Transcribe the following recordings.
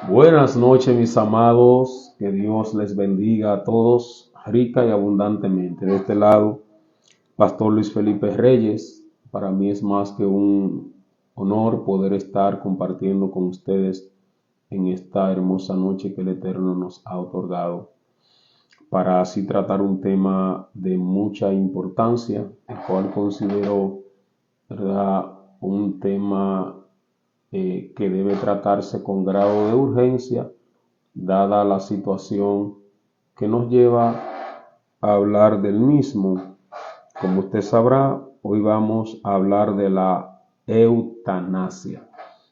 Buenas noches, mis amados. Que Dios les bendiga a todos rica y abundantemente. De este lado, Pastor Luis Felipe Reyes. Para mí es más que un honor poder estar compartiendo con ustedes en esta hermosa noche que el Eterno nos ha otorgado para así tratar un tema de mucha importancia, el cual considero, ¿verdad?, un tema que debe tratarse con grado de urgencia, dada la situación que nos lleva a hablar del mismo. Como usted sabrá, hoy vamos a hablar de la eutanasia.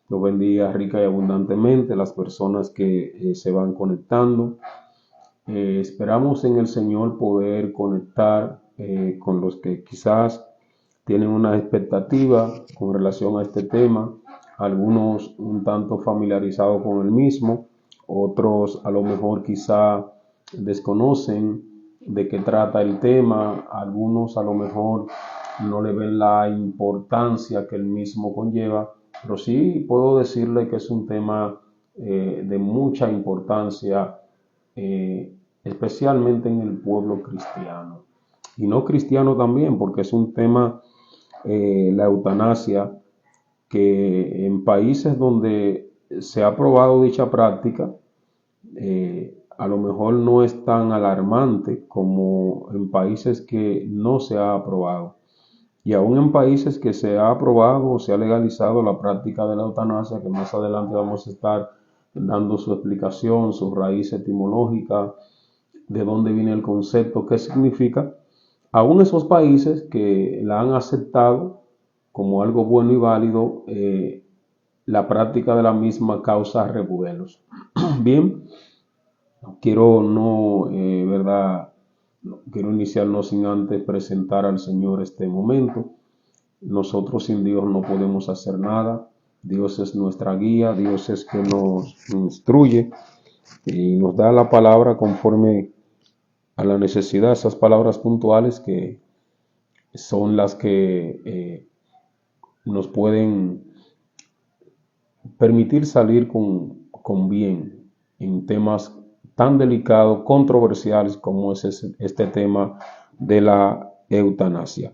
Dios bendiga rica y abundantemente las personas que se van conectando. Esperamos en el Señor poder conectar con los que quizás tienen una expectativa con relación a este tema, algunos un tanto familiarizados con el mismo, otros a lo mejor quizá desconocen de qué trata el tema, algunos a lo mejor no le ven la importancia que el mismo conlleva, pero sí puedo decirle que es un tema de mucha importancia, especialmente en el pueblo cristiano y no cristiano también, porque es un tema, la eutanasia, que en países donde se ha aprobado dicha práctica, a lo mejor no es tan alarmante como en países que no se ha aprobado. Y aún en países que se ha aprobado o se ha legalizado la práctica de la eutanasia, que más adelante vamos a estar dando su explicación, su raíz etimológica, de dónde viene el concepto, qué significa, aún esos países que la han aceptado como algo bueno y válido, la práctica de la misma causa revuelos. Bien, quiero no, verdad, quiero iniciar no sin antes presentar al Señor este momento. Nosotros sin Dios no podemos hacer nada. Dios es nuestra guía, Dios es que nos instruye y nos da la palabra conforme a la necesidad, esas palabras puntuales que son las que nos pueden permitir salir con bien en temas tan delicados, controversiales como es este tema de la eutanasia.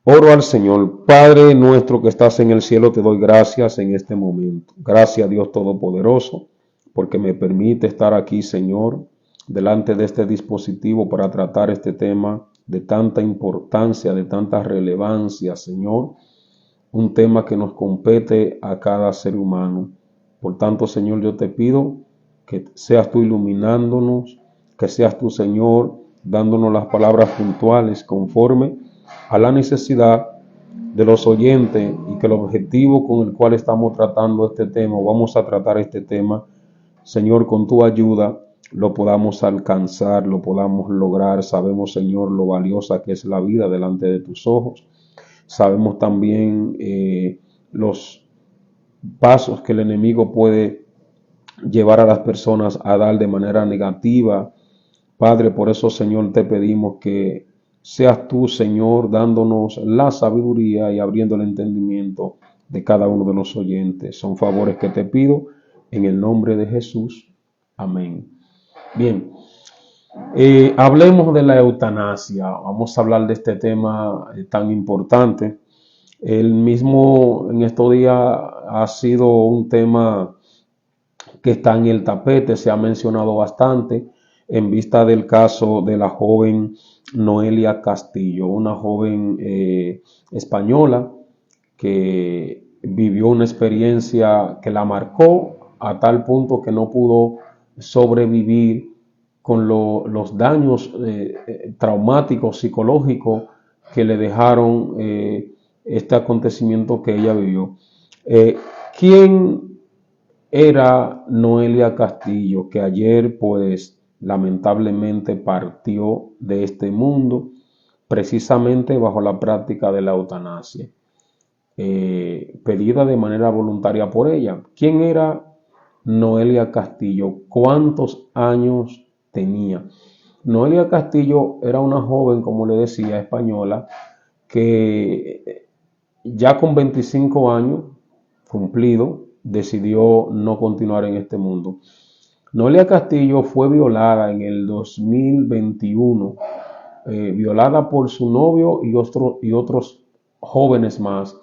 Oro al Señor. Padre nuestro que estás en el cielo, te doy gracias en este momento. Gracias, Dios Todopoderoso, porque me permite estar aquí, Señor, delante de este dispositivo para tratar este tema de tanta importancia, de tanta relevancia, Señor. Un tema que nos compete a cada ser humano. Por tanto, Señor, yo te pido que seas tú iluminándonos, que seas tú, Señor, dándonos las palabras puntuales conforme a la necesidad de los oyentes, y que el objetivo con el cual estamos tratando este tema, o vamos a tratar este tema, Señor, con tu ayuda, lo podamos alcanzar, lo podamos lograr. Sabemos, Señor, lo valiosa que es la vida delante de tus ojos. Sabemos también los pasos que el enemigo puede llevar a las personas a dar de manera negativa. Padre, por eso, Señor, te pedimos que seas tú, Señor, dándonos la sabiduría y abriendo el entendimiento de cada uno de los oyentes. Son favores que te pido en el nombre de Jesús. Amén. Bien, hablemos de la eutanasia. Vamos a hablar de este tema tan importante. El mismo en estos días ha sido un tema que está en el tapete, se ha mencionado bastante en vista del caso de la joven Noelia Castillo, una joven española que vivió una experiencia que la marcó a tal punto que no pudo sobrevivir con los daños traumáticos, psicológicos que le dejaron este acontecimiento que ella vivió. ¿Quién era Noelia Castillo, que ayer pues lamentablemente partió de este mundo precisamente bajo la práctica de la eutanasia, pedida de manera voluntaria por ella? ¿Quién era Noelia Castillo? ¿Cuántos años tenía? Noelia Castillo era una joven, como le decía, española, que ya con 25 años cumplido, decidió no continuar en este mundo. Noelia Castillo fue violada en el 2021, violada por su novio y otros jóvenes más.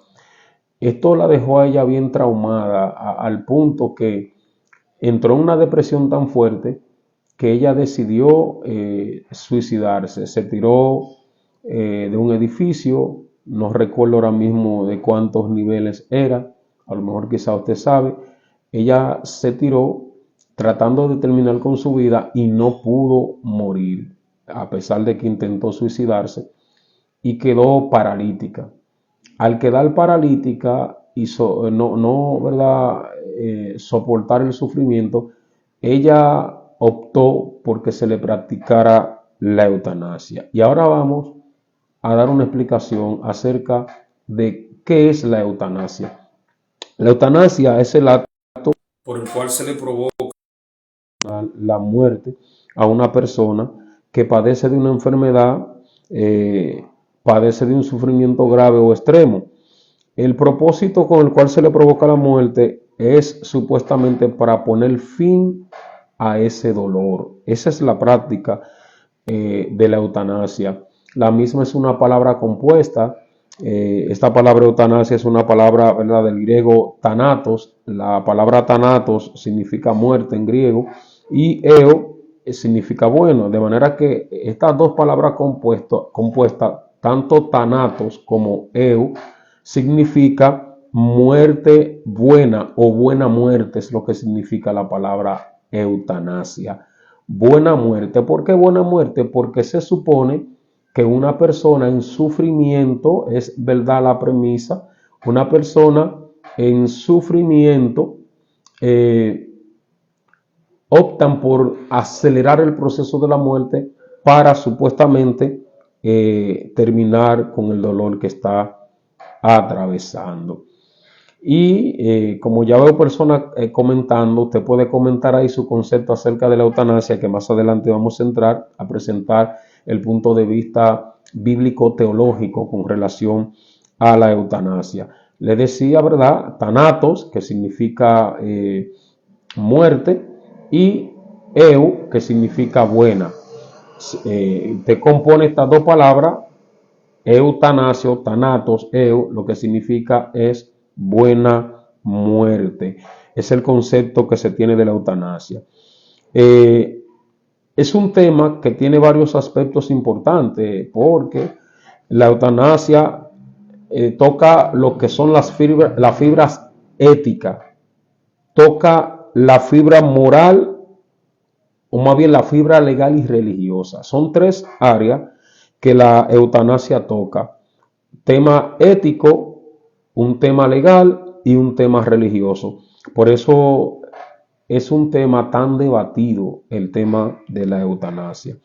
Esto la dejó a ella bien traumada, al punto que entró en una depresión tan fuerte que ella decidió suicidarse. Se tiró de un edificio, no recuerdo ahora mismo de cuántos niveles era, a lo mejor quizá usted sabe. Ella se tiró tratando de terminar con su vida y no pudo morir, a pesar de que intentó suicidarse, y quedó paralítica. Al quedar paralítica y ¿verdad? Soportar el sufrimiento, ella optó porque se le practicara la eutanasia. Y ahora vamos a dar una explicación acerca de qué es la eutanasia. La eutanasia es el acto por el cual se le provoca la muerte a una persona que padece de una enfermedad, padece de un sufrimiento grave o extremo. El propósito con el cual se le provoca la muerte es supuestamente para poner fin a ese dolor. Esa es la práctica de la eutanasia. La misma es una palabra compuesta. Esta palabra eutanasia es una palabra, ¿verdad?, del griego thanatos. La palabra thanatos significa muerte en griego y significa bueno. De manera que estas dos palabras compuestas, tanto thanatos como significa muerte buena o buena muerte, es lo que significa la palabra eutanasia. Buena muerte. ¿Por qué buena muerte? Porque se supone que una persona en sufrimiento, es verdad la premisa, una persona en sufrimiento optan por acelerar el proceso de la muerte para supuestamente terminar con el dolor que está atravesando. Y como ya veo personas comentando, usted puede comentar ahí su concepto acerca de la eutanasia, que más adelante vamos a entrar a presentar el punto de vista bíblico-teológico con relación a la eutanasia. Le decía, ¿verdad? Thanatos, que significa muerte, y que significa buena. Te compone estas dos palabras, eutanasio, thanatos, lo que significa es buena muerte. Es el concepto que se tiene de la eutanasia. Es un tema que tiene varios aspectos importantes, porque la eutanasia toca lo que son las fibras éticas, toca la fibra moral, o más bien la fibra legal y religiosa. Son tres áreas que la eutanasia toca: tema ético, un tema legal y un tema religioso. Por eso es un tema tan debatido, el tema de la eutanasia.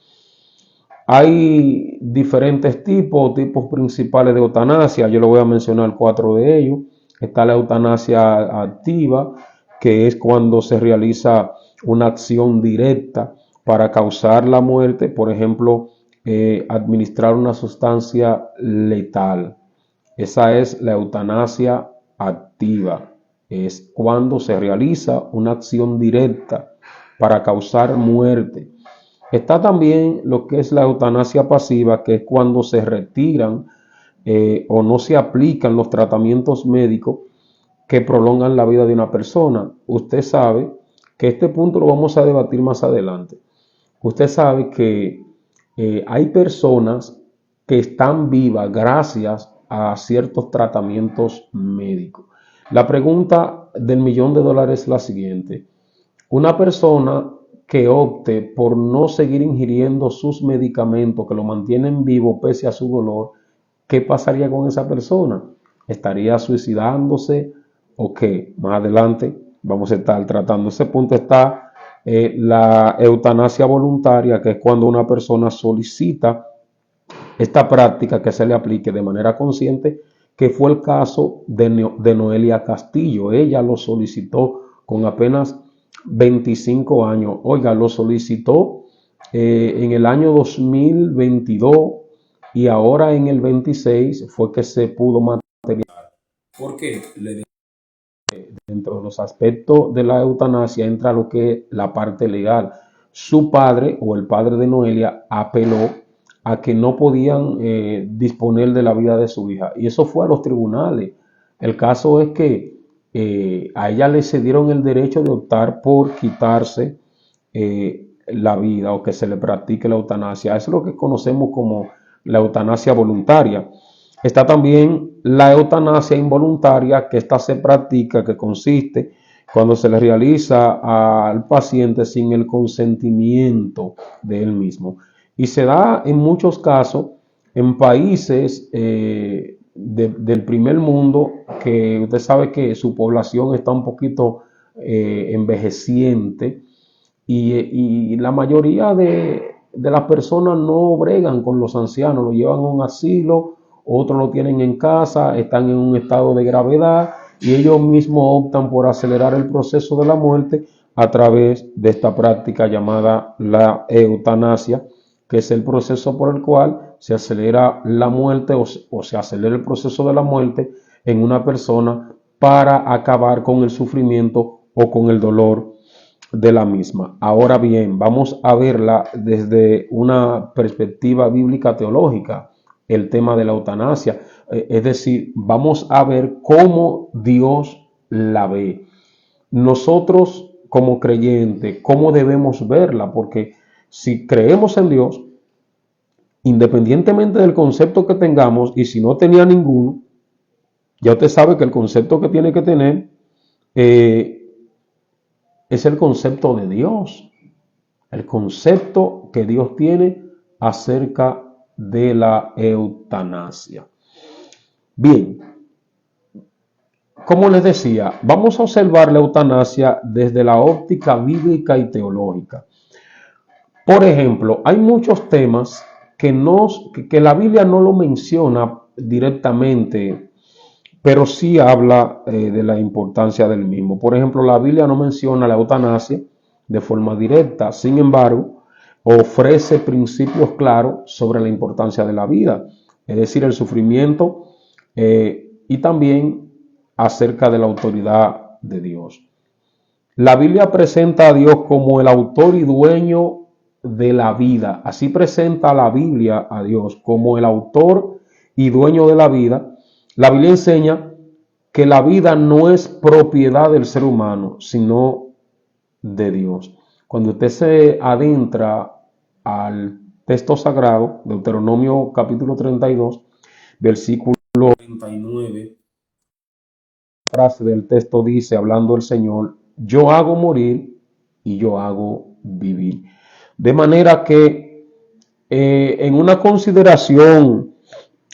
Hay diferentes tipos principales de eutanasia. Yo le voy a mencionar 4 de ellos. Está la eutanasia activa, que es cuando se realiza una acción directa para causar la muerte, por ejemplo, administrar una sustancia letal. Esa es la eutanasia activa. Es cuando se realiza una acción directa para causar muerte. Está también lo que es la eutanasia pasiva, que es cuando se retiran o no se aplican los tratamientos médicos que prolongan la vida de una persona. Usted sabe que este punto lo vamos a debatir más adelante. Usted sabe que hay personas que están vivas gracias a ciertos tratamientos médicos. La pregunta del $1.000.000 es la siguiente: una persona que opte por no seguir ingiriendo sus medicamentos que lo mantienen vivo pese a su dolor, ¿qué pasaría con esa persona? ¿Estaría suicidándose o qué? Más adelante vamos a estar tratando ese punto. Está la eutanasia voluntaria, que es cuando una persona solicita esta práctica que se le aplique de manera consciente, que fue el caso de Noelia Castillo. Ella lo solicitó con apenas 25 años. Oiga, lo solicitó en el año 2022 y ahora en el 26 fue que se pudo materializar. ¿Por qué? dentro de los aspectos de la eutanasia entra lo que es la parte legal. Su padre o el padre de Noelia apeló a que no podían disponer de la vida de su hija, y eso fue a los tribunales. El caso es que a ella le cedieron el derecho de optar por quitarse la vida, o que se le practique la eutanasia. Eso es lo que conocemos como la eutanasia voluntaria. Está también la eutanasia involuntaria, que esta se practica, que consiste cuando se le realiza al paciente sin el consentimiento de él mismo. Y se da en muchos casos en países del primer mundo, que usted sabe que su población está un poquito envejeciente, y la mayoría de las personas no bregan con los ancianos, lo llevan a un asilo, otros lo tienen en casa, están en un estado de gravedad, y ellos mismos optan por acelerar el proceso de la muerte a través de esta práctica llamada la eutanasia, que es el proceso por el cual se acelera la muerte o se acelera el proceso de la muerte en una persona para acabar con el sufrimiento o con el dolor de la misma. Ahora bien, vamos a verla desde una perspectiva bíblica teológica, el tema de la eutanasia. Es decir, vamos a ver cómo Dios la ve. Nosotros como creyentes, ¿cómo debemos verla? Porque si creemos en Dios, independientemente del concepto que tengamos, y si no tenía ninguno, ya usted sabe que el concepto que tiene que tener es el concepto de Dios, el concepto que Dios tiene acerca de la eutanasia. Bien, como les decía, vamos a observar la eutanasia desde la óptica bíblica y teológica. Por ejemplo, hay muchos temas que la Biblia no lo menciona directamente, pero sí habla de la importancia del mismo. Por ejemplo, la Biblia no menciona la eutanasia de forma directa, sin embargo, ofrece principios claros sobre la importancia de la vida, es decir, el sufrimiento, y también acerca de la autoridad de Dios. La Biblia presenta a Dios como el autor y dueño de la vida. Así presenta la Biblia a Dios como el autor y dueño de la vida. La Biblia enseña que la vida no es propiedad del ser humano, sino de Dios. Cuando usted se adentra al texto sagrado, Deuteronomio capítulo 32, versículo 39, la frase del texto dice, hablando el Señor, yo hago morir y yo hago vivir. De manera que en una consideración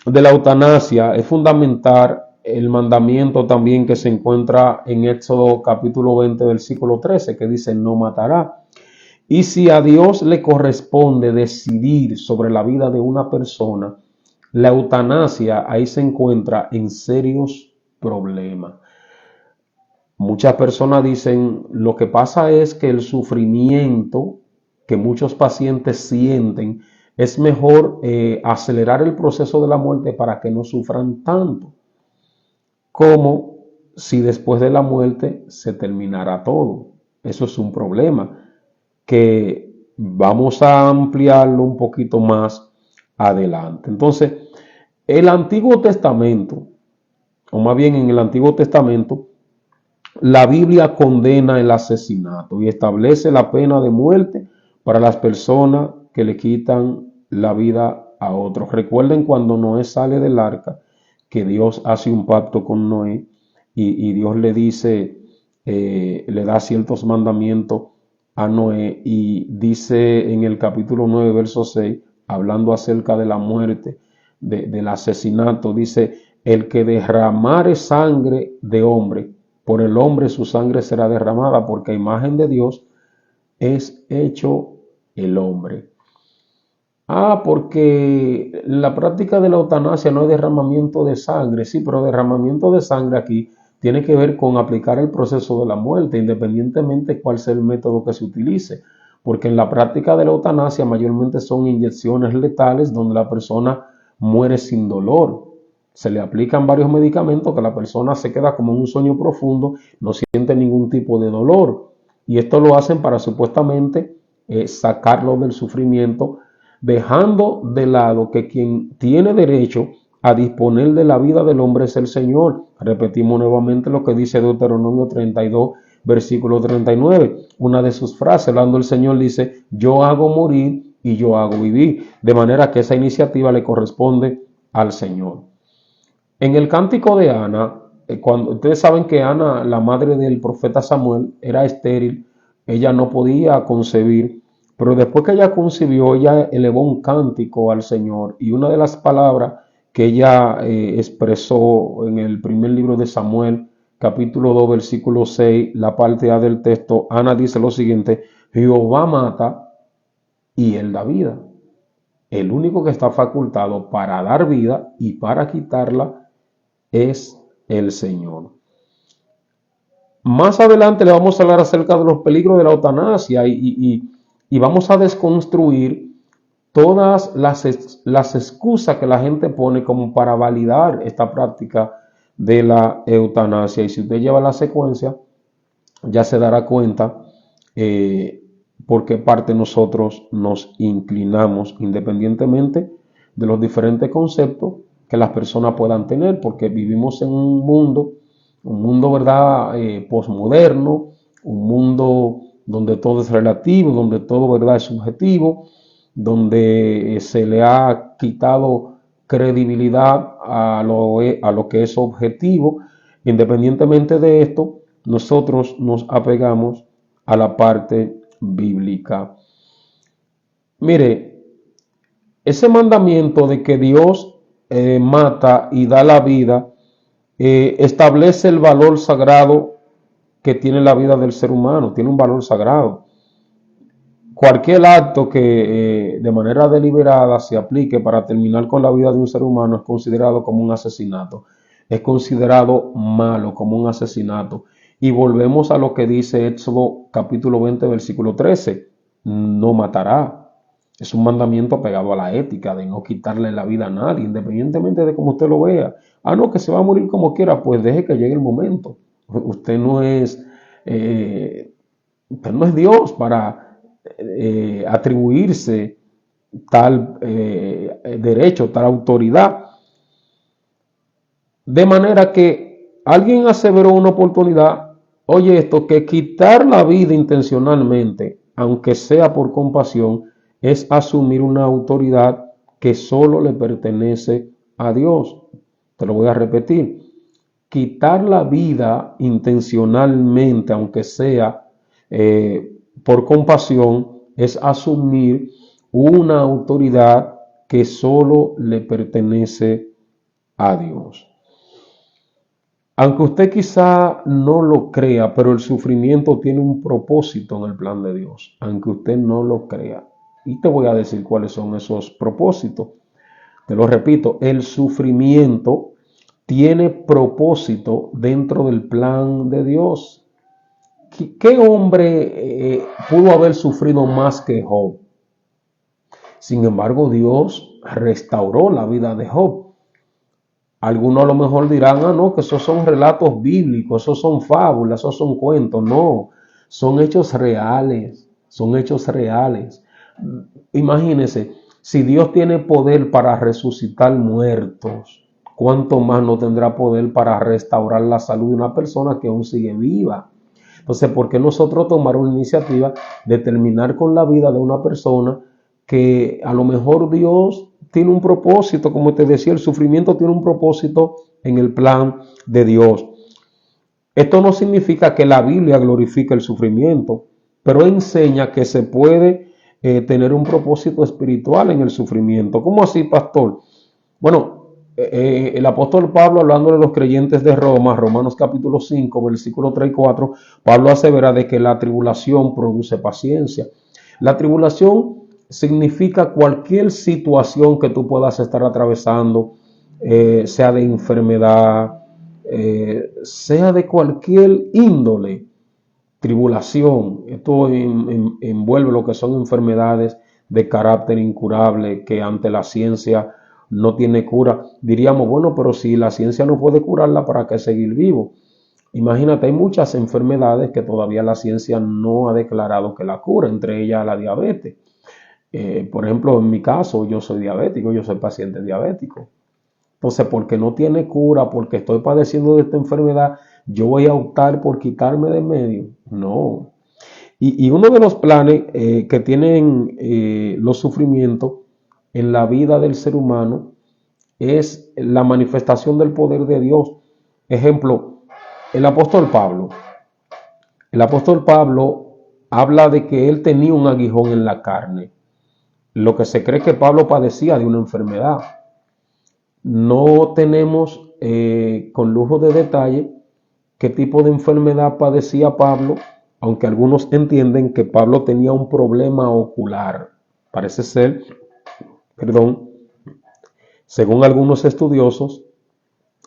de la eutanasia es fundamental el mandamiento también que se encuentra en Éxodo capítulo 20 versículo 13, que dice no matará. Y si a Dios le corresponde decidir sobre la vida de una persona, la eutanasia ahí se encuentra en serios problemas. Muchas personas dicen, lo que pasa es que el sufrimiento que muchos pacientes sienten, es mejor acelerar el proceso de la muerte para que no sufran tanto, como si después de la muerte se terminara todo. Eso es un problema que vamos a ampliarlo un poquito más adelante. Entonces, el Antiguo Testamento, o más bien en el Antiguo Testamento, la Biblia condena el asesinato y establece la pena de muerte para las personas que le quitan la vida a otros. Recuerden cuando Noé sale del arca, que Dios hace un pacto con Noé y Dios le dice, le da ciertos mandamientos a Noé, y dice en el capítulo 9, verso 6, hablando acerca de la muerte, del asesinato, dice, el que derramare sangre de hombre, por el hombre su sangre será derramada, porque a imagen de Dios es hecho el hombre. Porque la práctica de la eutanasia no es derramamiento de sangre, sí, pero derramamiento de sangre aquí tiene que ver con aplicar el proceso de la muerte, independientemente de cuál sea el método que se utilice, porque en la práctica de la eutanasia mayormente son inyecciones letales donde la persona muere sin dolor. Se le aplican varios medicamentos que la persona se queda como en un sueño profundo, no siente ningún tipo de dolor. Y esto lo hacen para supuestamente sacarlo del sufrimiento, dejando de lado que quien tiene derecho a disponer de la vida del hombre es el Señor. Repetimos nuevamente lo que dice Deuteronomio 32, versículo 39. Una de sus frases, hablando el Señor, dice: yo hago morir y yo hago vivir. De manera que esa iniciativa le corresponde al Señor. En el cántico de Ana, cuando ustedes saben que Ana, la madre del profeta Samuel, era estéril, ella no podía concebir, pero después que ella concibió, ella elevó un cántico al Señor, y una de las palabras que ella expresó en el primer libro de Samuel, capítulo 2, versículo 6, la parte A del texto, Ana dice lo siguiente: Jehová mata y él da vida. El único que está facultado para dar vida y para quitarla es el Señor. Más adelante le vamos a hablar acerca de los peligros de la eutanasia y vamos a desconstruir todas las excusas que la gente pone como para validar esta práctica de la eutanasia. Y si usted lleva la secuencia, ya se dará cuenta por qué parte nosotros nos inclinamos, independientemente de los diferentes conceptos que las personas puedan tener, porque vivimos en un mundo, ¿verdad?, posmoderno, un mundo donde todo es relativo, donde todo, ¿verdad?, es subjetivo, donde se le ha quitado credibilidad a lo que es objetivo. Independientemente de esto, nosotros nos apegamos a la parte bíblica. Mire, ese mandamiento de que Dios mata y da la vida, establece el valor sagrado que tiene la vida del ser humano, tiene un valor sagrado. Cualquier acto que de manera deliberada se aplique para terminar con la vida de un ser humano es considerado como un asesinato, es considerado malo, como un asesinato. Y volvemos a lo que dice Éxodo capítulo 20, versículo 13, no matará. Es un mandamiento apegado a la ética de no quitarle la vida a nadie, independientemente de cómo usted lo vea. Ah, no, que se va a morir como quiera, pues deje que llegue el momento. Usted no es Dios para atribuirse tal derecho, tal autoridad. De manera que alguien aseveró una oportunidad, oye esto, que quitar la vida intencionalmente, aunque sea por compasión, es asumir una autoridad que solo le pertenece a Dios. Te lo voy a repetir. Quitar la vida intencionalmente, aunque sea por compasión, es asumir una autoridad que solo le pertenece a Dios. Aunque usted quizá no lo crea, pero el sufrimiento tiene un propósito en el plan de Dios, aunque usted no lo crea. Y te voy a decir cuáles son esos propósitos. Te lo repito, el sufrimiento tiene propósito dentro del plan de Dios. ¿Qué hombre pudo haber sufrido más que Job? Sin embargo, Dios restauró la vida de Job. Algunos a lo mejor dirán, no, que esos son relatos bíblicos, esos son fábulas, esos son cuentos. No, son hechos reales, son hechos reales. Imagínense, si Dios tiene poder para resucitar muertos, ¿cuánto más no tendrá poder para restaurar la salud de una persona que aún sigue viva? Entonces, ¿por qué nosotros tomar una iniciativa de terminar con la vida de una persona que a lo mejor Dios tiene un propósito? Como te decía, el sufrimiento tiene un propósito en el plan de Dios. Esto no significa que la Biblia glorifique el sufrimiento, pero enseña que se puede tener un propósito espiritual en el sufrimiento. ¿Cómo así, pastor? Bueno, el apóstol Pablo, hablando de los creyentes de Roma, Romanos capítulo 5, versículos 3 y 4, Pablo asevera de que la tribulación produce paciencia. La tribulación significa cualquier situación que tú puedas estar atravesando, sea de enfermedad, sea de cualquier índole. Tribulación, esto envuelve lo que son enfermedades de carácter incurable que ante la ciencia no tiene cura. Diríamos, bueno, pero si la ciencia no puede curarla, ¿para qué seguir vivo? Imagínate, hay muchas enfermedades que todavía la ciencia no ha declarado que la cura, entre ellas la diabetes. Por ejemplo, en mi caso, yo soy diabético, yo soy paciente diabético. Entonces, porque no tiene cura, porque estoy padeciendo de esta enfermedad, yo voy a optar por quitarme de medio. No. Y uno de los planes que tienen los sufrimientos en la vida del ser humano es la manifestación del poder de Dios. Ejemplo, el apóstol Pablo. El apóstol Pablo habla de que él tenía un aguijón en la carne. Lo que se cree que Pablo padecía de una enfermedad. No tenemos con lujo de detalle qué tipo de enfermedad padecía Pablo, aunque algunos entienden que Pablo tenía un problema ocular. Parece ser, según algunos estudiosos,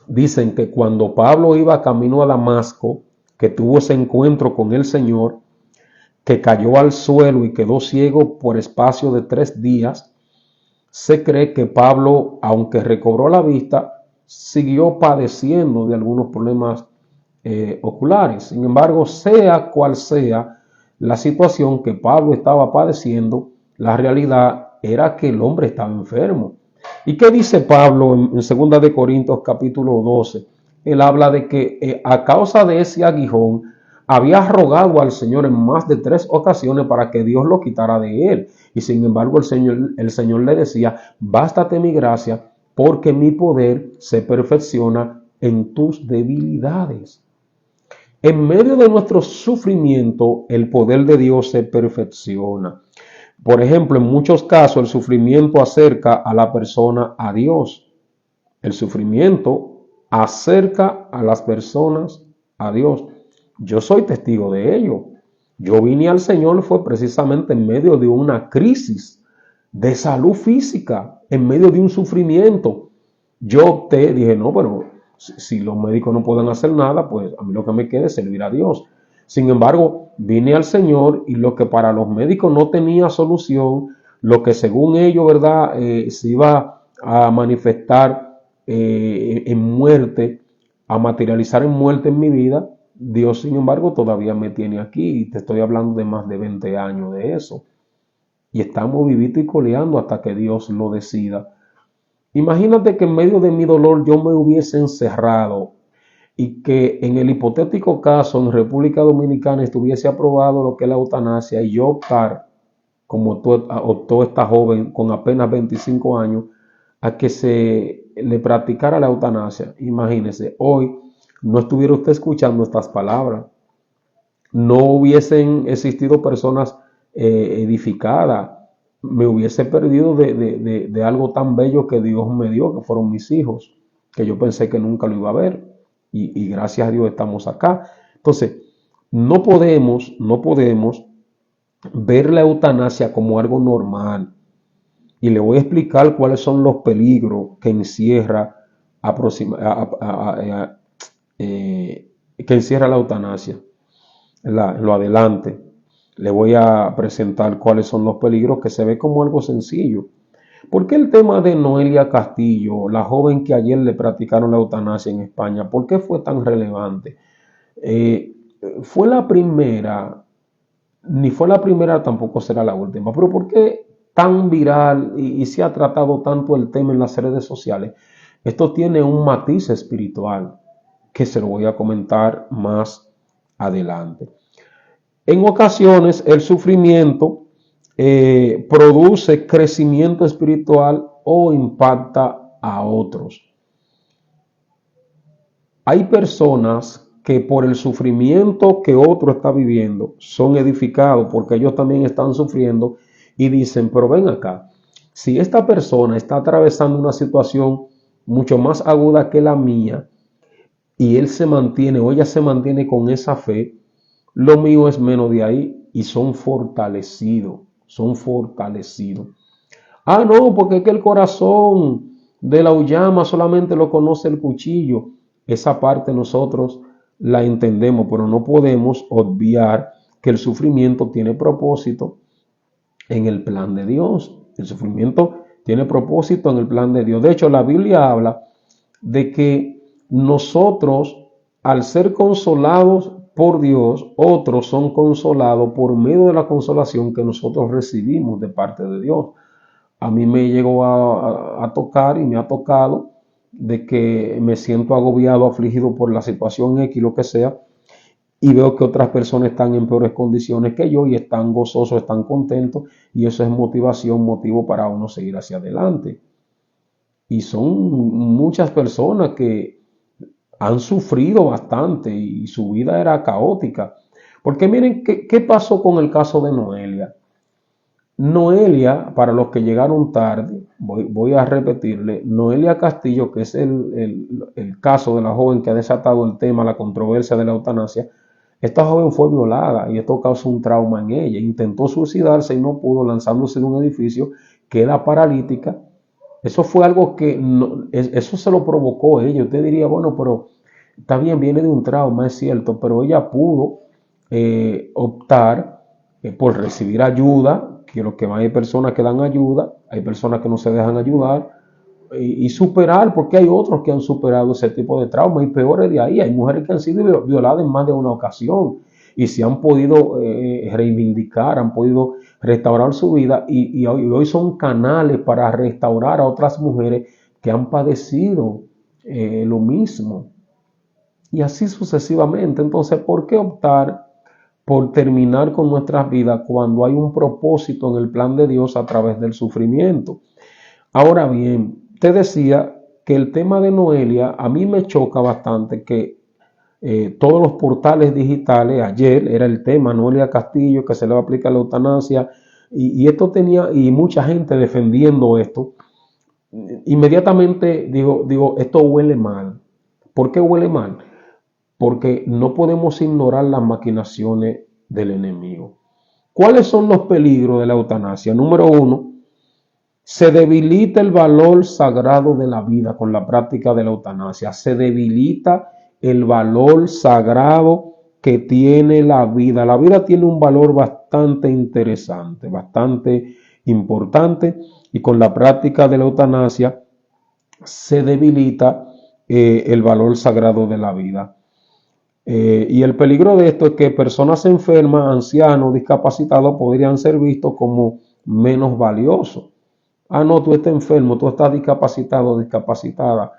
dicen que cuando Pablo iba camino a Damasco, que tuvo ese encuentro con el Señor, que cayó al suelo y quedó ciego por espacio de 3 días, se cree que Pablo, aunque recobró la vista, siguió padeciendo de algunos problemas oculares. Sin embargo, sea cual sea la situación que Pablo estaba padeciendo, la realidad era que el hombre estaba enfermo. ¿Y qué dice Pablo en 2 de Corintios capítulo 12? Él habla de que a causa de ese aguijón había rogado al Señor en más de 3 ocasiones para que Dios lo quitara de él. Y sin embargo el Señor le decía, bástate mi gracia, porque mi poder se perfecciona en tus debilidades. En medio de nuestro sufrimiento, el poder de Dios se perfecciona. Por ejemplo, en muchos casos el sufrimiento acerca a la persona a Dios. El sufrimiento acerca a las personas a Dios. Yo soy testigo de ello. Yo vine al Señor fue precisamente en medio de una crisis de salud física, en medio de un sufrimiento. Yo opté, dije, no, pero si los médicos no pueden hacer nada, pues a mí lo que me queda es servir a Dios. Sin embargo, vine al Señor y lo que para los médicos no tenía solución, lo que según ellos, ¿verdad?, se iba a manifestar en muerte, a materializar en muerte en mi vida, Dios, sin embargo, todavía me tiene aquí y te estoy hablando de más de 20 años de eso. Y estamos vivito y coleando hasta que Dios lo decida. Imagínate que en medio de mi dolor yo me hubiese encerrado y que en el hipotético caso en República Dominicana estuviese aprobado lo que es la eutanasia y yo optar, como optó esta joven con apenas 25 años, a que se le practicara la eutanasia. Imagínese, hoy no estuviera usted escuchando estas palabras, no hubiesen existido personas edificadas, me hubiese perdido de algo tan bello que Dios me dio, que fueron mis hijos, que yo pensé que nunca lo iba a ver, y gracias a Dios estamos acá. Entonces, no podemos ver la eutanasia como algo normal, y le voy a explicar cuáles son los peligros que encierra la eutanasia. En lo adelante le voy a presentar cuáles son los peligros, que se ve como algo sencillo. ¿Por qué el tema de Noelia Castillo, la joven que ayer le practicaron la eutanasia en España, por qué fue tan relevante? Fue la primera, ni fue la primera, tampoco será la última, pero ¿por qué tan viral y se ha tratado tanto el tema en las redes sociales? Esto tiene un matiz espiritual que se lo voy a comentar más adelante. En ocasiones el sufrimiento produce crecimiento espiritual o impacta a otros. Hay personas que por el sufrimiento que otro está viviendo son edificados porque ellos también están sufriendo y dicen, pero ven acá, si esta persona está atravesando una situación mucho más aguda que la mía y él se mantiene o ella se mantiene con esa fe, lo mío es menos de ahí, y son fortalecidos, Ah, no, porque es que el corazón de la uyama solamente lo conoce el cuchillo. Esa parte nosotros la entendemos, pero no podemos obviar que el sufrimiento tiene propósito en el plan de Dios. El sufrimiento tiene propósito en el plan de Dios. De hecho, la Biblia habla de que nosotros, al ser consolados por Dios, otros son consolados por medio de la consolación que nosotros recibimos de parte de Dios. A mí me llegó a tocar y me ha tocado de que me siento agobiado, afligido por la situación X, lo que sea, y veo que otras personas están en peores condiciones que yo y están gozosos, están contentos, y eso es motivación, motivo para uno seguir hacia adelante. Y son muchas personas que han sufrido bastante y su vida era caótica. Porque miren, ¿qué pasó con el caso de Noelia? Noelia, para los que llegaron tarde, voy a repetirle, Noelia Castillo, que es el caso de la joven que ha desatado el tema, la controversia de la eutanasia. Esta joven fue violada y esto causó un trauma en ella. Intentó suicidarse y no pudo, lanzándose de un edificio, queda paralítica. Eso fue algo que, eso se lo provocó ella. Usted diría, bueno, pero está bien, viene de un trauma, es cierto, pero ella pudo optar por recibir ayuda, que lo que más hay personas que dan ayuda, hay personas que no se dejan ayudar, y superar, porque hay otros que han superado ese tipo de trauma, y peores de ahí, hay mujeres que han sido violadas en más de una ocasión, y se han podido reivindicar, han podido restaurar su vida, y hoy son canales para restaurar a otras mujeres que han padecido lo mismo, y así sucesivamente. Entonces, ¿por qué optar por terminar con nuestras vidas cuando hay un propósito en el plan de Dios a través del sufrimiento? Ahora bien, te decía que el tema de Noelia a mí me choca bastante que todos los portales digitales, ayer era el tema Noelia Castillo, que se le va a aplicar la eutanasia, y esto tenía, y mucha gente defendiendo esto. Inmediatamente digo, esto huele mal. ¿Por qué huele mal? Porque no podemos ignorar las maquinaciones del enemigo. ¿Cuáles son los peligros de la eutanasia? Número uno, se debilita el valor sagrado de la vida con la práctica de la eutanasia. Se debilita el valor sagrado que tiene la vida. La vida tiene un valor bastante interesante, bastante importante, y con la práctica de la eutanasia se debilita el valor sagrado de la vida. Y el peligro de esto es que personas enfermas, ancianos, discapacitados podrían ser vistos como menos valiosos. Ah, no, tú estás enfermo, tú estás discapacitado, discapacitada.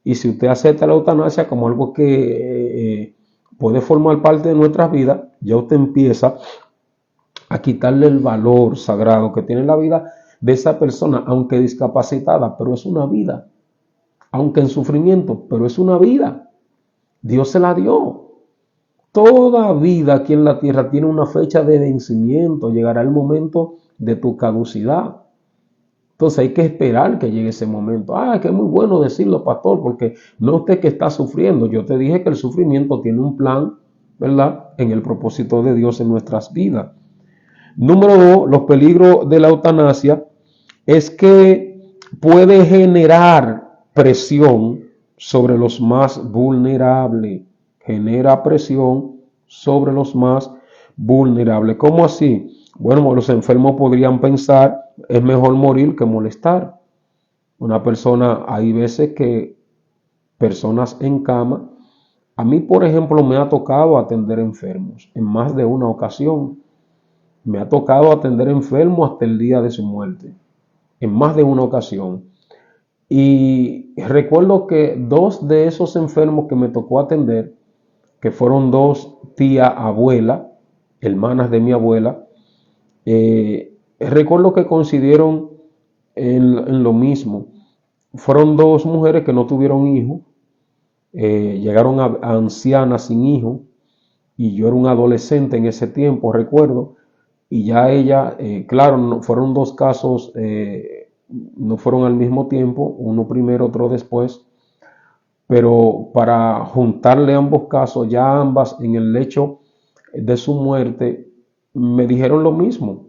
Y si usted acepta la eutanasia como algo que puede formar parte de nuestras vidas, ya usted empieza a quitarle el valor sagrado que tiene la vida de esa persona, aunque discapacitada, pero es una vida. Aunque en sufrimiento, pero es una vida. Dios se la dio. Toda vida aquí en la tierra tiene una fecha de vencimiento. Llegará el momento de tu caducidad. Entonces hay que esperar que llegue ese momento. Ah, que es muy bueno decirlo, pastor, porque no usted que está sufriendo. Yo te dije que el sufrimiento tiene un plan, ¿verdad? En el propósito de Dios en nuestras vidas. Número dos, los peligros de la eutanasia es que puede generar presión sobre los más vulnerables. Genera presión sobre los más vulnerables. ¿Cómo así? Bueno, los enfermos podrían pensar, es mejor morir que molestar. Una persona, hay veces que personas en cama, a mí por ejemplo me ha tocado atender enfermos en más de una ocasión. Me ha tocado atender enfermos hasta el día de su muerte, en más de una ocasión. Y recuerdo que dos de esos enfermos que me tocó atender, que fueron dos tías abuelas, hermanas de mi abuela, recuerdo que coincidieron en lo mismo. Fueron dos mujeres que no tuvieron hijos, llegaron a ancianas sin hijos, y yo era un adolescente en ese tiempo, recuerdo, y ya ella, claro, no, fueron dos casos, no fueron al mismo tiempo, uno primero, otro después, pero para juntarle ambos casos, ya ambas en el lecho de su muerte, me dijeron lo mismo.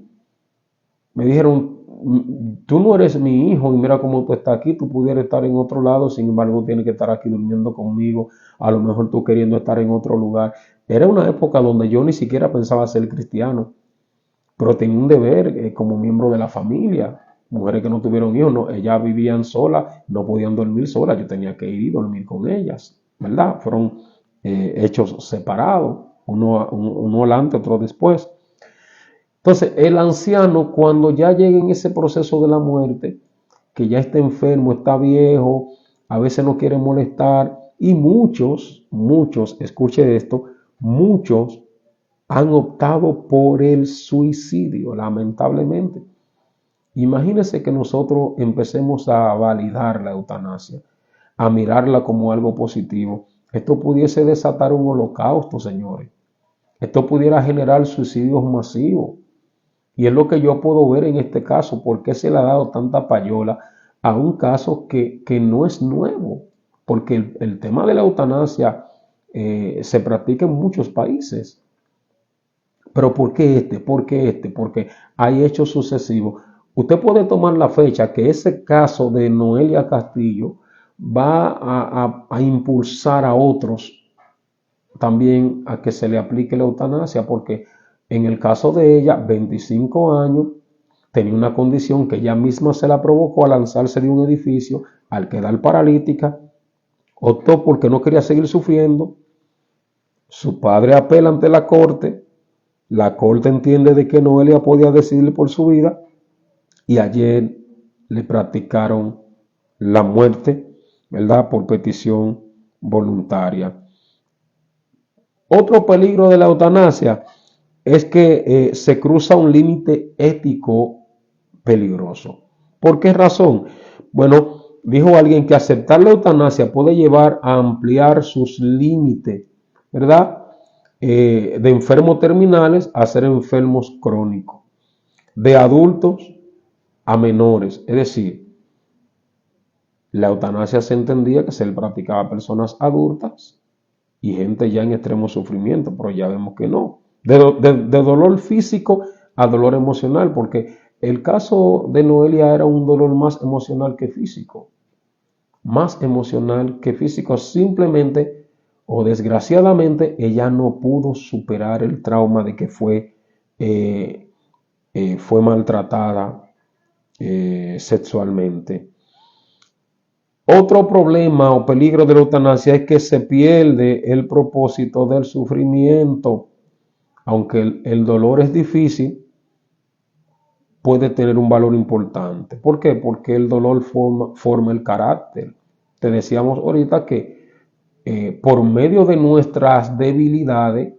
Me dijeron, tú no eres mi hijo y mira cómo tú estás aquí, tú pudieras estar en otro lado, sin embargo tienes que estar aquí durmiendo conmigo, a lo mejor tú queriendo estar en otro lugar. Era una época donde yo ni siquiera pensaba ser cristiano, pero tenía un deber como miembro de la familia, mujeres que no tuvieron hijos, no, ellas vivían solas, no podían dormir solas, yo tenía que ir y dormir con ellas, ¿verdad? Fueron hechos separados, uno adelante, otro después. Entonces, el anciano, cuando ya llega en ese proceso de la muerte, que ya está enfermo, está viejo, a veces no quiere molestar, y muchos, escuche esto, muchos han optado por el suicidio, lamentablemente. Imagínense que nosotros empecemos a validar la eutanasia, a mirarla como algo positivo. Esto pudiese desatar un holocausto, señores. Esto pudiera generar suicidios masivos. Y es lo que yo puedo ver en este caso. ¿Por qué se le ha dado tanta payola a un caso que no es nuevo? Porque el tema de la eutanasia se practica en muchos países. Pero ¿por qué este? ¿Por qué este? Porque hay hechos sucesivos. Usted puede tomar la fecha que ese caso de Noelia Castillo va a impulsar a otros también a que se le aplique la eutanasia, porque en el caso de ella, 25 años, tenía una condición que ella misma se la provocó al lanzarse de un edificio, al quedar paralítica, optó porque no quería seguir sufriendo, su padre apela ante la corte entiende de que Noelia podía decidir por su vida, y ayer le practicaron la muerte, ¿verdad? Por petición voluntaria. Otro peligro de la eutanasia es que se cruza un límite ético peligroso. ¿Por qué razón? Bueno, dijo alguien que aceptar la eutanasia puede llevar a ampliar sus límites, ¿verdad? De enfermos terminales a ser enfermos crónicos, de adultos a menores. Es decir, la eutanasia se entendía que se le practicaba a personas adultas y gente ya en extremo sufrimiento, pero ya vemos que no. De dolor físico a dolor emocional, porque el caso de Noelia era un dolor más emocional que físico. Más emocional que físico. Simplemente o desgraciadamente ella no pudo superar el trauma de que fue maltratada sexualmente. Otro problema o peligro de la eutanasia es que se pierde el propósito del sufrimiento. Aunque el dolor es difícil, puede tener un valor importante. ¿Por qué? Porque el dolor forma el carácter. Te decíamos ahorita que por medio de nuestras debilidades,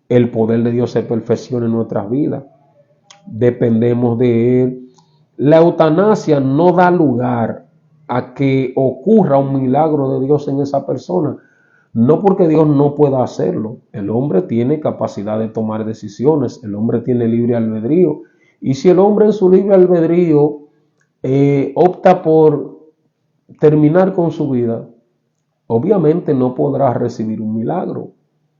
el poder de Dios se perfecciona en nuestras vidas. Dependemos de Él. La eutanasia no da lugar a que ocurra un milagro de Dios en esa persona. No porque Dios no pueda hacerlo. El hombre tiene capacidad de tomar decisiones. El hombre tiene libre albedrío. Y si el hombre en su libre albedrío opta por terminar con su vida, obviamente no podrá recibir un milagro.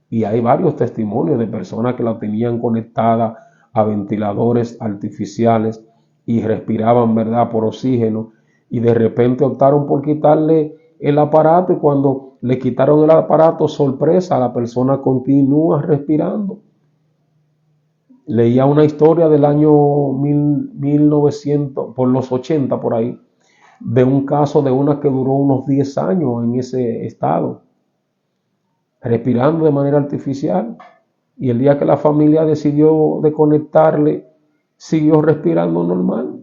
Y hay varios testimonios de personas que la tenían conectada a ventiladores artificiales y respiraban, ¿verdad?, por oxígeno, y de repente optaron por quitarle el aparato, y cuando le quitaron el aparato, sorpresa, la persona continúa respirando. Leía una historia del año 1900, por los 80 por ahí, de un caso de una que duró unos 10 años en ese estado, respirando de manera artificial, y el día que la familia decidió desconectarle, siguió respirando normal.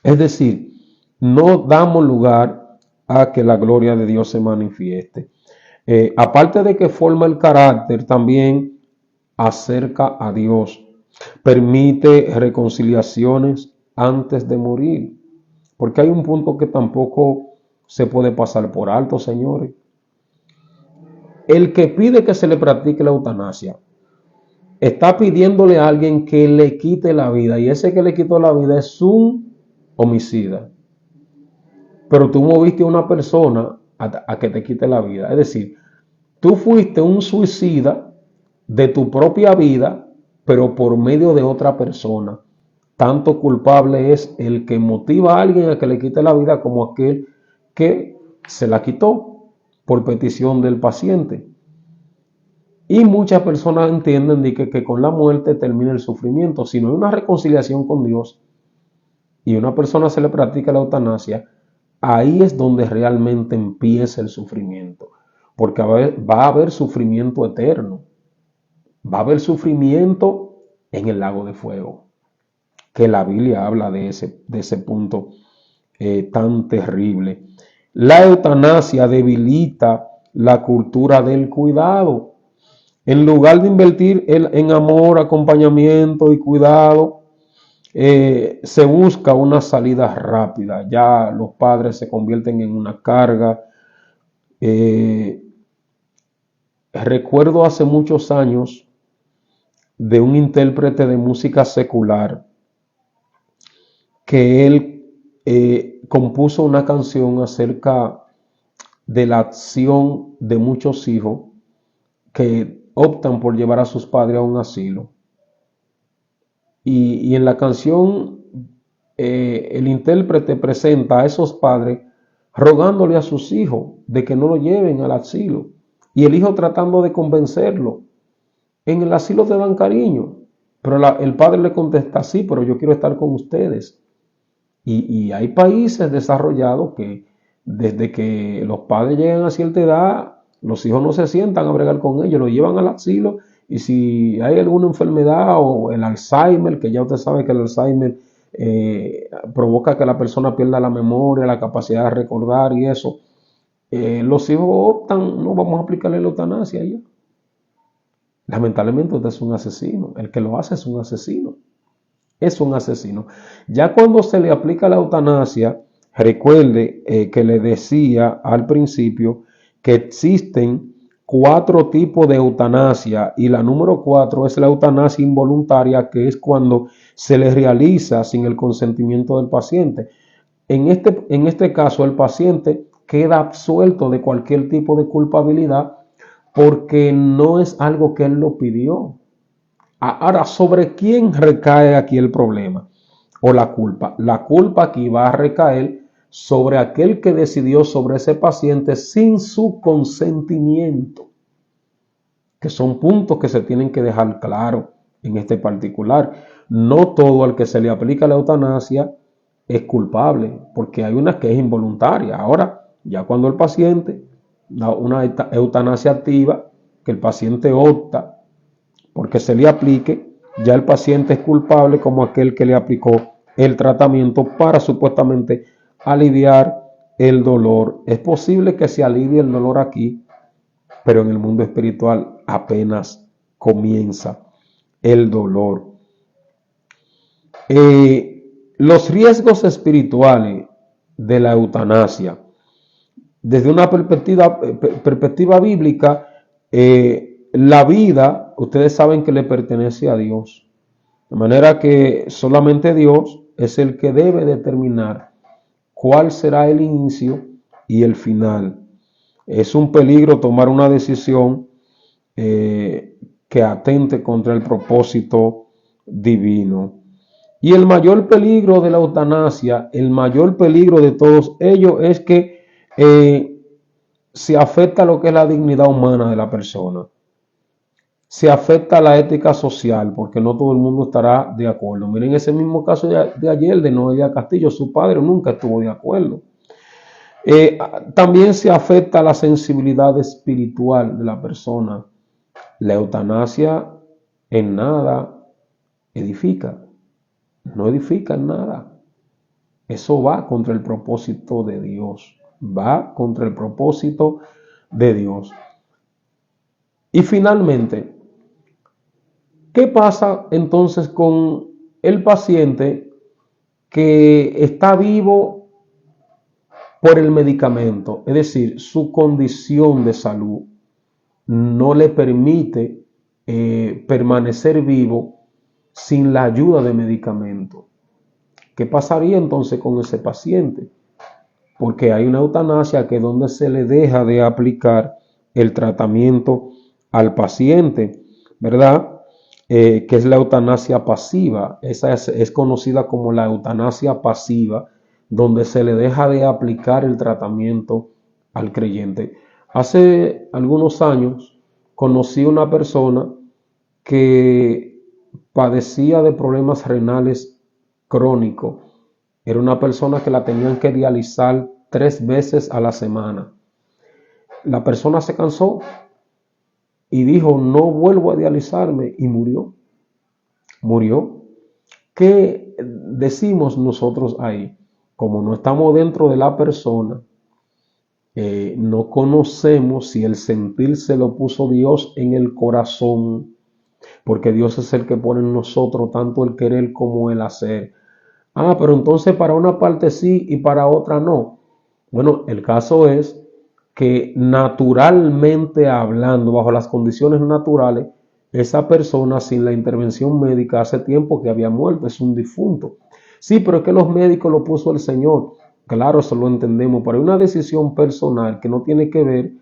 Es decir, no damos lugar a que la gloria de Dios se manifieste. Aparte de que forma el carácter, también acerca a Dios. Permite reconciliaciones antes de morir. Porque hay un punto que tampoco se puede pasar por alto, señores. El que pide que se le practique la eutanasia está pidiéndole a alguien que le quite la vida, y ese que le quitó la vida es un homicida. Pero tú moviste a una persona a que te quite la vida. Es decir, tú fuiste un suicida de tu propia vida, pero por medio de otra persona. Tanto culpable es el que motiva a alguien a que le quite la vida como aquel que se la quitó por petición del paciente. Y muchas personas entienden que con la muerte termina el sufrimiento. Si no hay una reconciliación con Dios, y a una persona se le practica la eutanasia, ahí es donde realmente empieza el sufrimiento, porque va a haber sufrimiento eterno, va a haber sufrimiento en el lago de fuego, que la Biblia habla de ese punto tan terrible. La eutanasia debilita la cultura del cuidado. En lugar de invertir en amor, acompañamiento y cuidado, se busca una salida rápida. Ya los padres se convierten en una carga. Recuerdo hace muchos años de un intérprete de música secular que él compuso una canción acerca de la acción de muchos hijos que optan por llevar a sus padres a un asilo. Y en la canción el intérprete presenta a esos padres rogándole a sus hijos de que no lo lleven al asilo. Y el hijo tratando de convencerlo. En el asilo te dan cariño. Pero el padre le contesta, sí, pero yo quiero estar con ustedes. Y hay países desarrollados que desde que los padres llegan a cierta edad, los hijos no se sientan a bregar con ellos, los llevan al asilo y si hay alguna enfermedad o el Alzheimer, que ya usted sabe que el Alzheimer provoca que la persona pierda la memoria, la capacidad de recordar y eso, los hijos optan, no vamos a aplicarle la eutanasia ya. Lamentablemente usted es un asesino, el que lo hace es un asesino. Es un asesino. Ya cuando se le aplica la eutanasia, recuerde que le decía al principio que existen 4 tipos de eutanasia y la número 4 es la eutanasia involuntaria, que es cuando se le realiza sin el consentimiento del paciente. En este caso, el paciente queda absuelto de cualquier tipo de culpabilidad porque no es algo que él lo pidió. Ahora, ¿sobre quién recae aquí el problema o la culpa? La culpa aquí va a recaer sobre aquel que decidió sobre ese paciente sin su consentimiento, que son puntos que se tienen que dejar claro en este particular. No todo al que se le aplica la eutanasia es culpable, porque hay una que es involuntaria. Ahora, ya cuando el paciente da una eutanasia activa, que el paciente opta porque se le aplique, ya el paciente es culpable como aquel que le aplicó el tratamiento para supuestamente aliviar el dolor. Es posible que se alivie el dolor aquí, pero en el mundo espiritual apenas comienza el dolor. Los riesgos espirituales de la eutanasia, desde una perspectiva bíblica, la vida, ustedes saben que le pertenece a Dios. De manera que solamente Dios es el que debe determinar cuál será el inicio y el final. Es un peligro tomar una decisión que atente contra el propósito divino. Y el mayor peligro de la eutanasia, el mayor peligro de todos ellos es que se afecta lo que es la dignidad humana de la persona. Se afecta la ética social, porque no todo el mundo estará de acuerdo. Miren ese mismo caso de ayer de Noelia Castillo, su padre nunca estuvo de acuerdo. También se afecta la sensibilidad espiritual de la persona. La eutanasia en nada edifica, no edifica en nada. Eso va contra el propósito de Dios, va contra el propósito de Dios. Y finalmente, ¿qué pasa entonces con el paciente que está vivo por el medicamento? Es decir, su condición de salud no le permite permanecer vivo sin la ayuda de medicamento. ¿Qué pasaría entonces con ese paciente? Porque hay una eutanasia que es donde se le deja de aplicar el tratamiento al paciente, ¿verdad? Que es la eutanasia pasiva. Esa es conocida como la eutanasia pasiva, donde se le deja de aplicar el tratamiento al creyente. Hace algunos años conocí una persona que padecía de problemas renales crónicos Era una persona que la tenían que dializar 3 veces a la semana. La persona se cansó y dijo, no vuelvo a dializarme, y murió. Murió. ¿Qué decimos nosotros ahí? Como no estamos dentro de la persona, no conocemos si el sentir se lo puso Dios en el corazón, porque Dios es el que pone en nosotros tanto el querer como el hacer. Pero entonces para una parte sí y para otra no. Bueno, el caso es que naturalmente hablando, bajo las condiciones naturales, esa persona sin la intervención médica hace tiempo que había muerto, es un difunto. Sí, pero es que los médicos lo puso el Señor. Claro, eso lo entendemos, pero hay una decisión personal que no tiene que ver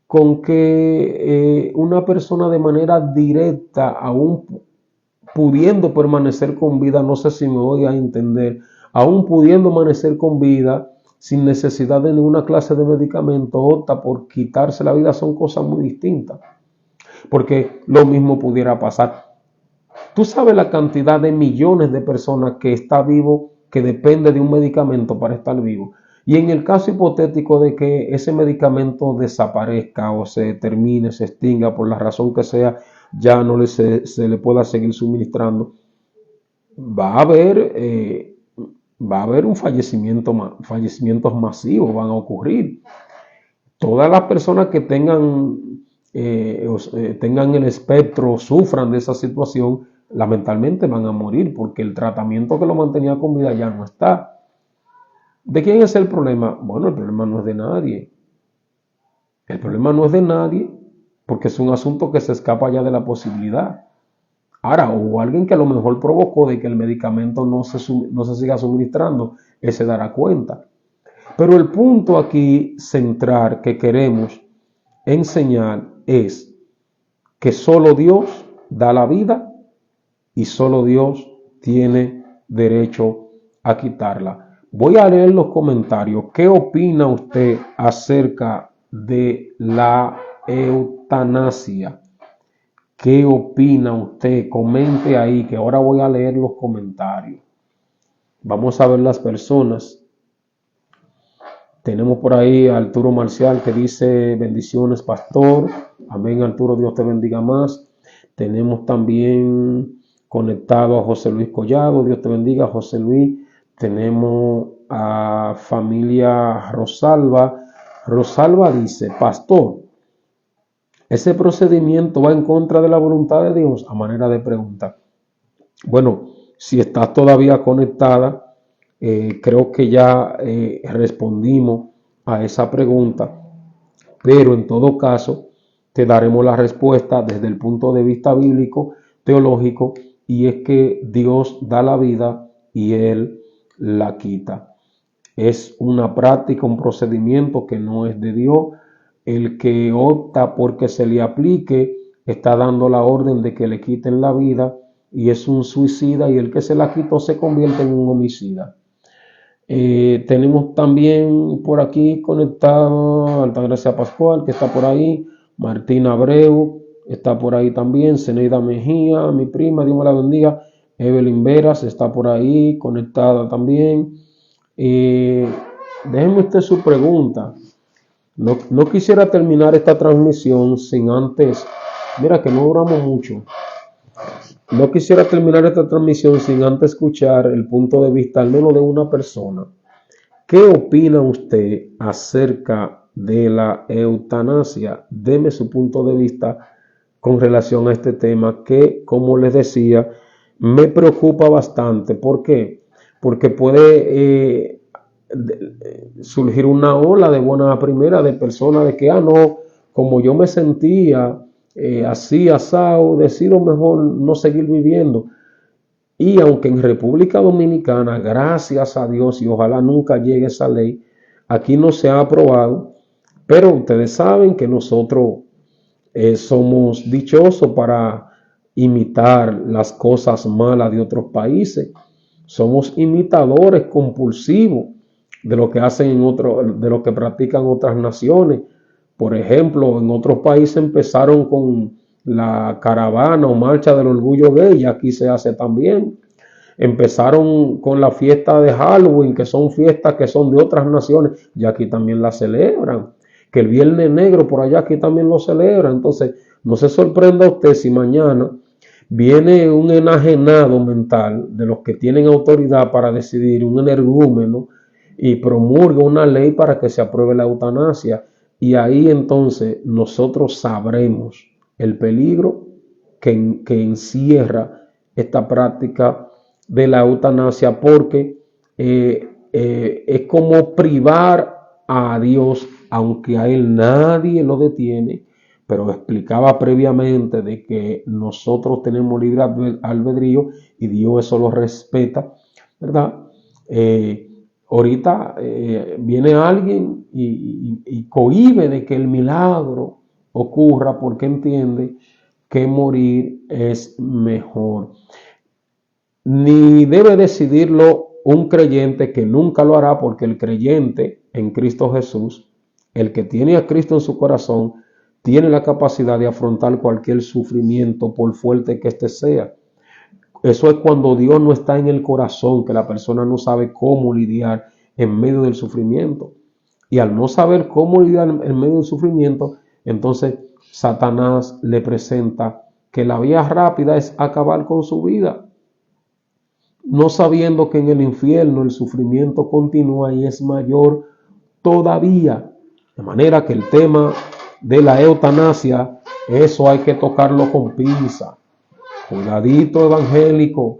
con que una persona de manera directa, aún pudiendo permanecer con vida, no sé si me voy a entender, aún pudiendo permanecer con vida, sin necesidad de ninguna clase de medicamento, opta por quitarse la vida, son cosas muy distintas. Porque lo mismo pudiera pasar. Tú sabes la cantidad de millones de personas que está vivo, que depende de un medicamento para estar vivo. Y en el caso hipotético de que ese medicamento desaparezca o se termine, se extinga por la razón que sea, ya no se le pueda seguir suministrando, va a haber un fallecimientos masivos, van a ocurrir. Todas las personas que tengan el espectro, sufran de esa situación, lamentablemente van a morir porque el tratamiento que lo mantenía con vida ya no está. ¿De quién es el problema? Bueno, el problema no es de nadie. El problema no es de nadie porque es un asunto que se escapa ya de la posibilidad. Ahora, hubo alguien que a lo mejor provocó de que el medicamento no se siga suministrando, ese se dará cuenta. Pero el punto aquí central que queremos enseñar es que solo Dios da la vida y solo Dios tiene derecho a quitarla. Voy a leer los comentarios. ¿Qué opina usted acerca de la eutanasia? ¿Qué opina usted? Comente ahí, que ahora voy a leer los comentarios. Vamos a ver las personas. Tenemos por ahí a Arturo Marcial que dice bendiciones, pastor. Amén, Arturo, Dios te bendiga más. Tenemos también conectado a José Luis Collado, Dios te bendiga, José Luis. Tenemos a familia Rosalba. Rosalba dice, pastor, ¿ese procedimiento va en contra de la voluntad de Dios? A manera de pregunta. Bueno, si estás todavía conectada, creo que ya respondimos a esa pregunta, pero en todo caso te daremos la respuesta desde el punto de vista bíblico, teológico, y es que Dios da la vida y Él la quita. Es una práctica, un procedimiento que no es de Dios. El que opta porque se le aplique está dando la orden de que le quiten la vida y es un suicida, y el que se la quitó se convierte en un homicida. Tenemos también por aquí conectado Altagracia Pascual, que está por ahí, Martín Abreu está por ahí también, Zeneida Mejía, mi prima, Dios me la bendiga, Evelyn Veras está por ahí conectada también. Déjeme usted su pregunta. No quisiera terminar esta transmisión sin antes, mira que no duramos mucho. No quisiera terminar esta transmisión sin antes escuchar el punto de vista al menos de una persona. ¿Qué opina usted acerca de la eutanasia? Deme su punto de vista con relación a este tema que, como les decía, me preocupa bastante. ¿Por qué? Porque puede surgir una ola de buena primera de personas de que, no, como yo me sentía así, asado, decido mejor no seguir viviendo. Y aunque en República Dominicana, gracias a Dios, y ojalá nunca llegue esa ley, aquí no se ha aprobado, pero ustedes saben que nosotros somos dichosos para imitar las cosas malas de otros países. Somos imitadores compulsivos de lo que hacen de lo que practican otras naciones. Por ejemplo, en otros países empezaron con la caravana o marcha del orgullo gay, y aquí se hace también. Empezaron con la fiesta de Halloween, que son fiestas que son de otras naciones, y aquí también la celebran. Que el Viernes Negro por allá aquí también lo celebran. Entonces, no se sorprenda usted si mañana viene un enajenado mental de los que tienen autoridad para decidir, un energúmeno, y promulga una ley para que se apruebe la eutanasia. Y ahí entonces nosotros sabremos el peligro que encierra esta práctica de la eutanasia, porque es como privar a Dios, aunque a él nadie lo detiene, pero explicaba previamente de que nosotros tenemos libre albedrío y Dios eso lo respeta, ¿verdad? Ahorita viene alguien y cohíbe de que el milagro ocurra porque entiende que morir es mejor. Ni debe decidirlo un creyente, que nunca lo hará, porque el creyente en Cristo Jesús, el que tiene a Cristo en su corazón, tiene la capacidad de afrontar cualquier sufrimiento, por fuerte que éste sea. Eso es cuando Dios no está en el corazón, que la persona no sabe cómo lidiar en medio del sufrimiento. Y al no saber cómo lidiar en medio del sufrimiento, entonces Satanás le presenta que la vía rápida es acabar con su vida, no sabiendo que en el infierno el sufrimiento continúa y es mayor todavía. De manera que el tema de la eutanasia, eso hay que tocarlo con pinza. Cuidadito, evangélico,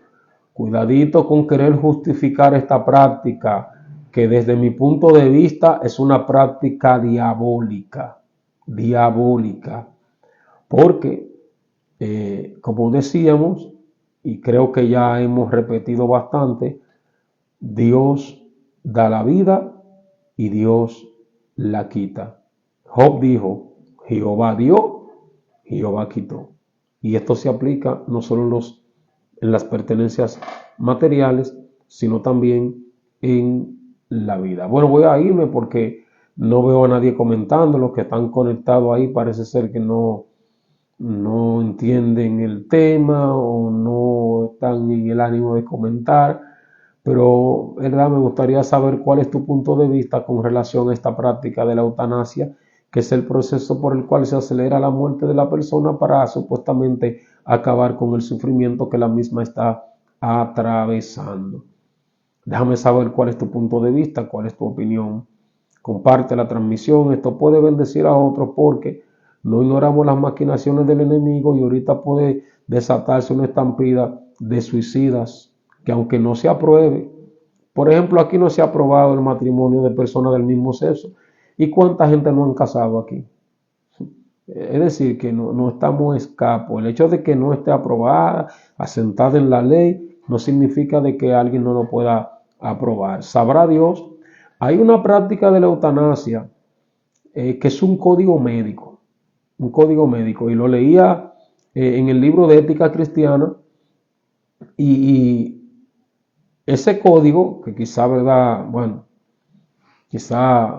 cuidadito con querer justificar esta práctica, que desde mi punto de vista es una práctica diabólica, porque, como decíamos, y creo que ya hemos repetido bastante, Dios da la vida y Dios la quita. Job dijo, Jehová dio, Jehová quitó. Y esto se aplica no solo en las pertenencias materiales, sino también en la vida. Bueno, voy a irme porque no veo a nadie comentando. Los que están conectados ahí parece ser que no entienden el tema o no están en el ánimo de comentar, pero verdad, me gustaría saber cuál es tu punto de vista con relación a esta práctica de la eutanasia, que es el proceso por el cual se acelera la muerte de la persona para supuestamente acabar con el sufrimiento que la misma está atravesando. Déjame saber cuál es tu punto de vista, cuál es tu opinión. Comparte la transmisión, esto puede bendecir a otros, porque no ignoramos las maquinaciones del enemigo y ahorita puede desatarse una estampida de suicidas que, aunque no se apruebe, por ejemplo, aquí no se ha aprobado el matrimonio de personas del mismo sexo. ¿Y cuánta gente no han casado aquí? Es decir, que no estamos escapos. El hecho de que no esté aprobada, asentada en la ley, no significa de que alguien no lo pueda aprobar. Sabrá Dios. Hay una práctica de la eutanasia que es un código médico, y lo leía en el libro de Ética Cristiana, y ese código, que quizá, ¿verdad? Bueno, quizá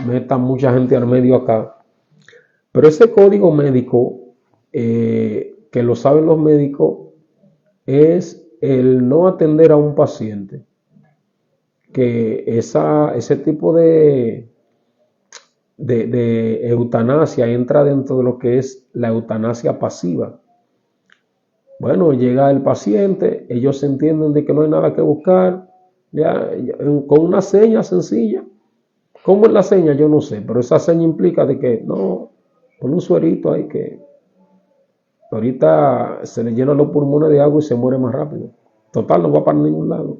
meta mucha gente al medio acá, pero ese código médico, que lo saben los médicos, es el no atender a un paciente, que ese tipo de eutanasia entra dentro de lo que es la eutanasia pasiva. Bueno, llega el paciente, ellos entienden de que no hay nada que buscar, con una seña sencilla. ¿Cómo es la seña? Yo no sé, pero esa seña implica de que no, con un suerito hay que, ahorita se le llenan los pulmones de agua y se muere más rápido. Total, no va para ningún lado.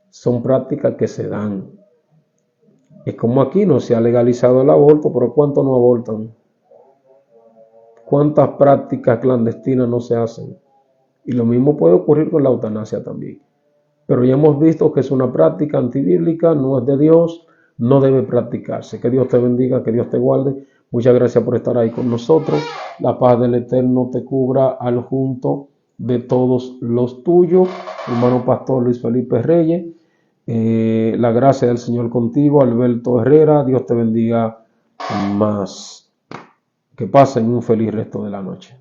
Son prácticas que se dan. Es como aquí no se ha legalizado el aborto, pero ¿cuántos no abortan? ¿Cuántas prácticas clandestinas no se hacen? Y lo mismo puede ocurrir con la eutanasia también. Pero ya hemos visto que es una práctica antibíblica, no es de Dios, no debe practicarse. Que Dios te bendiga, que Dios te guarde. Muchas gracias por estar ahí con nosotros. La paz del Eterno te cubra al junto de todos los tuyos. Hermano Pastor Luis Felipe Reyes. La gracia del Señor contigo, Alberto Herrera. Dios te bendiga más. Que pasen un feliz resto de la noche.